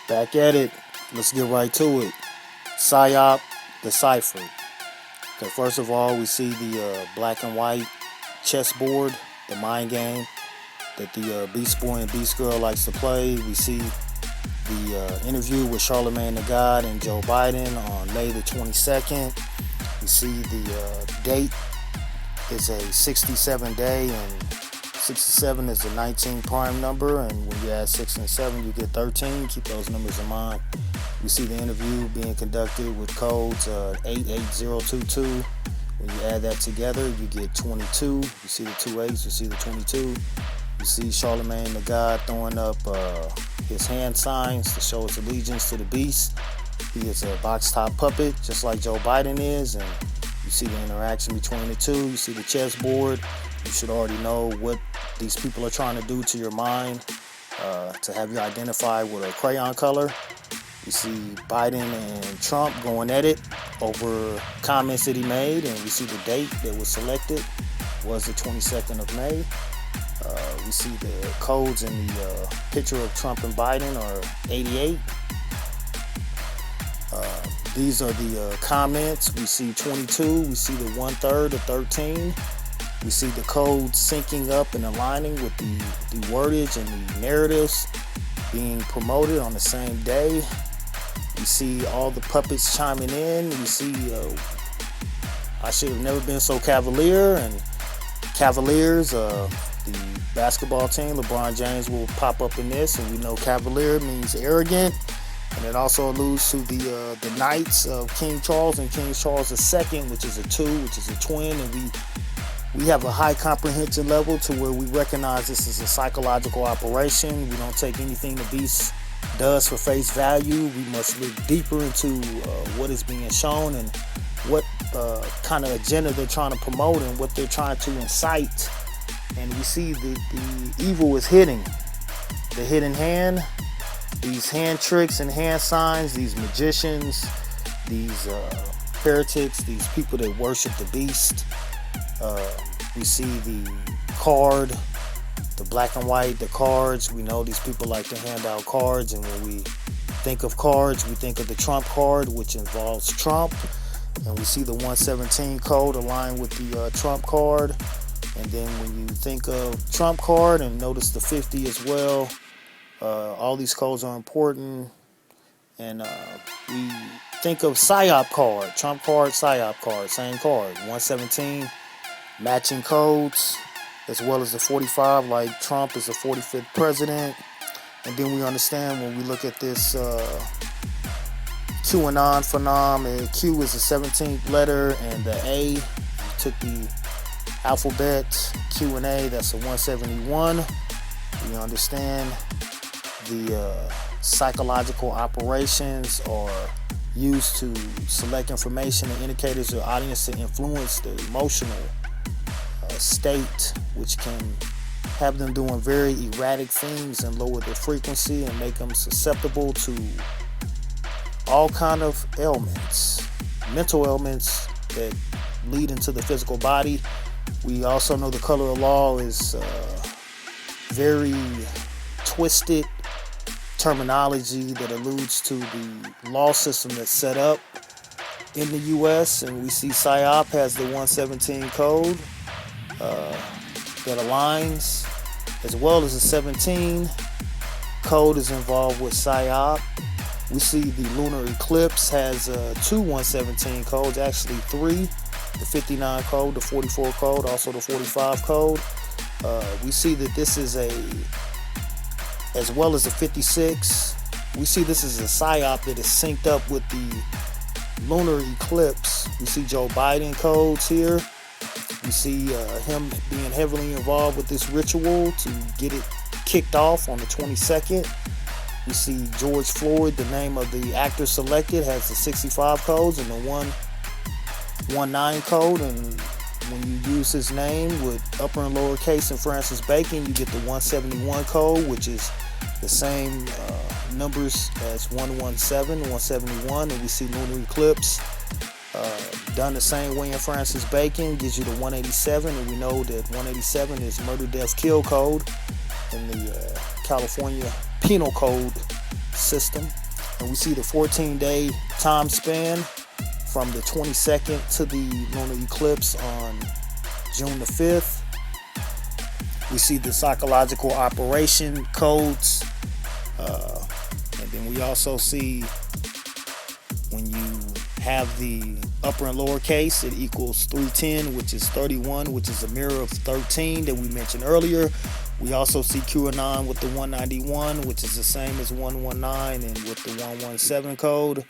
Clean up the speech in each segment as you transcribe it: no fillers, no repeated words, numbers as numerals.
Back at it. Let's get right to it. Psyop Deciphered. Okay, first of all, we see the black and white chessboard, the mind game that the Beast Boy and Beast Girl likes to play. We see the interview with Charlemagne the God and Joe Biden on May the 22nd. We see the date is a 67 day, and 67 is a 19 prime number, and when you add 6 and 7 you get 13. Keep those numbers in mind. We see the interview being conducted with codes 88022. When you add that together you get 22. You see the 2 8s, you see the 22. You see Charlemagne the God throwing up his hand signs to show his allegiance to the beast. He is a box top puppet just like Joe Biden is, and you see the interaction between the two. You see the chessboard. You should already know what these people are trying to do to your mind to have you identify with a crayon color. You see Biden and Trump going at it over comments that he made, and we see the date that was selected was the 22nd of May. We see the codes in the picture of Trump and Biden are 88. These are the comments. We see 22. We see the 1/3 of 13. We see the code syncing up and aligning with the wordage and the narratives being promoted on the same day. We see all the puppets chiming in. We see I should have never been so cavalier, and Cavaliers, the basketball team, LeBron James will pop up in this, and we know cavalier means arrogant, and it also alludes to the Knights of King Charles and King Charles II, which is a 2, which is a twin, and we have a high comprehension level to where we recognize this is a psychological operation. We don't take anything the beast does for face value. We must look deeper into what is being shown and what kind of agenda they're trying to promote and what they're trying to incite. And we see the evil is hidden. The hidden hand, these hand tricks and hand signs, these magicians, these heretics, these people that worship the beast. We see the card, the black and white, the cards. We know these people like to hand out cards, and when we think of cards, we think of the Trump card, which involves Trump. And we see the 117 code aligned with the Trump card. And then when you think of Trump card and notice the 50 as well, all these codes are important. And we think of Psyop card, Trump card, Psyop card, same card, 117, matching codes, as well as the 45, like Trump is the 45th president. And then we understand when we look at this QAnon phenomenon, Q is the 17th letter, and the A, you took the alphabet, Q and A, that's a 171. We understand the psychological operations are used to select information and indicators of audience to influence the emotional state, which can have them doing very erratic things and lower their frequency and make them susceptible to all kind of ailments, mental ailments that lead into the physical body. We also know the color of law is very twisted terminology that alludes to the law system that's set up in the U.S. And we see Psyop has the 117 code that aligns, as well as the 17 code is involved with Psyop. We see the Lunar Eclipse has 2 117 codes, actually 3. The 59 code, the 44 code, also the 45 code. We see that this is as well as the 56, we see this is a psyop that is synced up with the Lunar Eclipse. We see Joe Biden codes here. We see him being heavily involved with this ritual to get it kicked off on the 22nd. We see George Floyd, the name of the actor selected, has the 65 codes and the 119 code, and when you use his name with upper and lower case and Francis Bacon, you get the 171 code, which is the same numbers as 117, 171, and we see Lunar Eclipse done the same way in Francis Bacon, gives you the 187, and we know that 187 is murder, death, kill code in the California Penal Code system. And we see the 14-day time span from the 22nd to the lunar eclipse on June the 5th. We see the psychological operation codes. And then we also see when you have the upper and lower case, it equals 310, which is 31, which is a mirror of 13 that we mentioned earlier. We also see QAnon with the 191, which is the same as 119, and with the 117 code.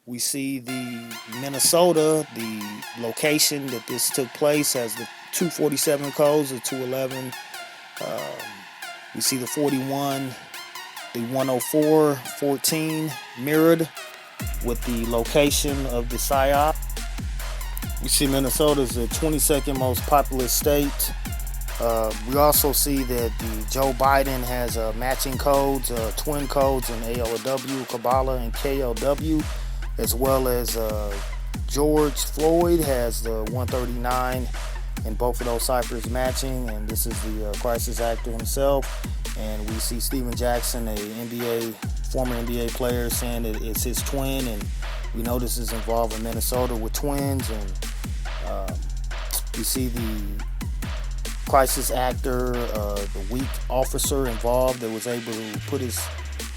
We see the Minnesota, the location that this took place, has the 247 codes, the 211. We see the 41, the 104, 14 mirrored with the location of the Psyop. We see Minnesota is the 22nd most populous state. We also see that the Joe Biden has matching codes, twin codes in ALW, Kabbalah, and KLW, as well as George Floyd has the 139, and both of those ciphers matching, and this is the crisis actor himself. And we see Steven Jackson, a former NBA player, saying that it's his twin, and we know this is involved in Minnesota with twins. And we see the crisis actor, the weak officer involved that was able to put his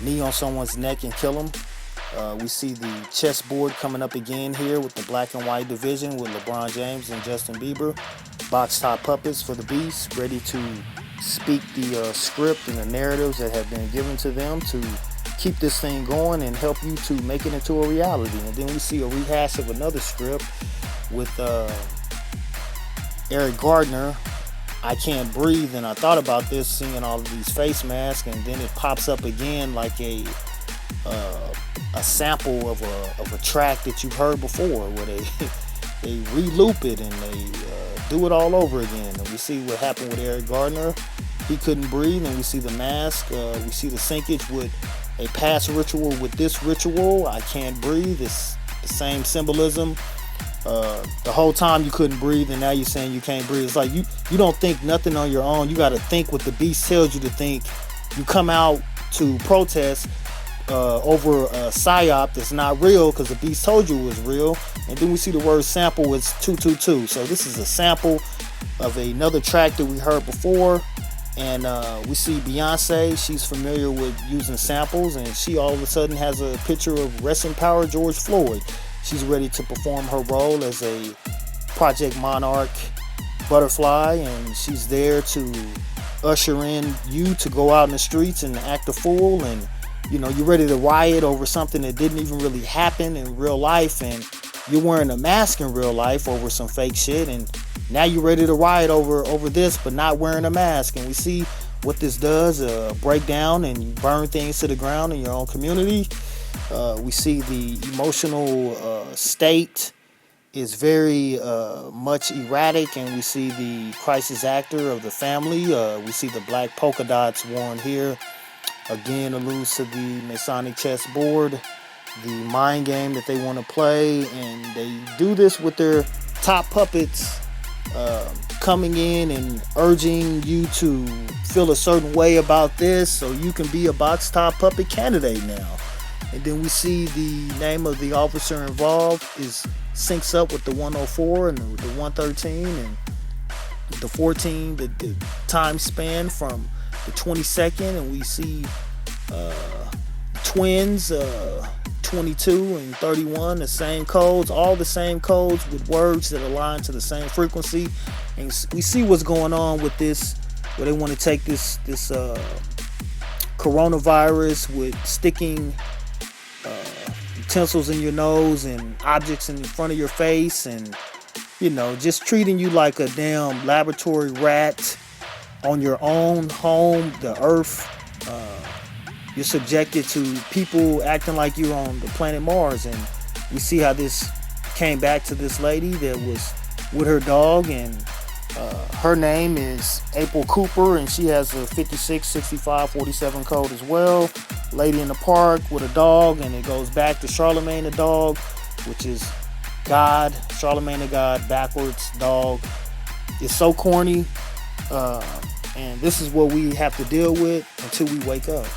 knee on someone's neck and kill him. We see the chessboard coming up again here with the black and white division with LeBron James and Justin Bieber. Box top puppets for the beast, ready to speak the script and the narratives that have been given to them to keep this thing going and help you to make it into a reality. And then we see a rehash of another script with Eric Gardner, I Can't Breathe. And I thought about this seeing all of these face masks, and then it pops up again like a sample of a track that you've heard before, where they re-loop it and they do it all over again. And we see what happened with Eric Gardner. He couldn't breathe, and we see the mask. We see the syncage with a past ritual with this ritual, I Can't Breathe. It's the same symbolism. The whole time you couldn't breathe, and now you're saying you can't breathe. It's like you don't think nothing on your own. You got to think what the beast tells you to think. You come out to protest over a psyop that's not real because the beast told you it was real. And then we see the word sample is 222. So this is a sample of another track that we heard before. And we see Beyonce. She's familiar with using samples, and she all of a sudden has a picture of Rest in Power George Floyd. She's ready to perform her role as a Project Monarch butterfly, and she's there to usher in you to go out in the streets and act a fool. And you're ready to riot over something that didn't even really happen in real life, and you're wearing a mask in real life over some fake shit, and now you're ready to riot over this but not wearing a mask. And we see what this does, break down and burn things to the ground in your own community. We see the emotional state is very much erratic, and we see the crisis actor of the family. We see the black polka dots worn here. Again, alludes to the Masonic chessboard, the mind game that they want to play, and they do this with their top puppets coming in and urging you to feel a certain way about this so you can be a box top puppet candidate now. And then we see the name of the officer involved syncs up with the 104 and the 113 and the 14, the time span from the 22nd, and we see twins, 22 and 31, the same codes, all the same codes with words that align to the same frequency. And we see what's going on with this, where they want to take this coronavirus with sticking utensils in your nose and objects in front of your face, and just treating you like a damn laboratory rat on your own home, the earth. You're subjected to people acting like you're on the planet Mars. And we see how this came back to this lady that was with her dog, and her name is April Cooper, and she has a 56, 65, 47 code as well. Lady in the park with a dog, and it goes back to Charlemagne the dog, which is God, Charlemagne the God, backwards dog. It's so corny, and this is what we have to deal with until we wake up.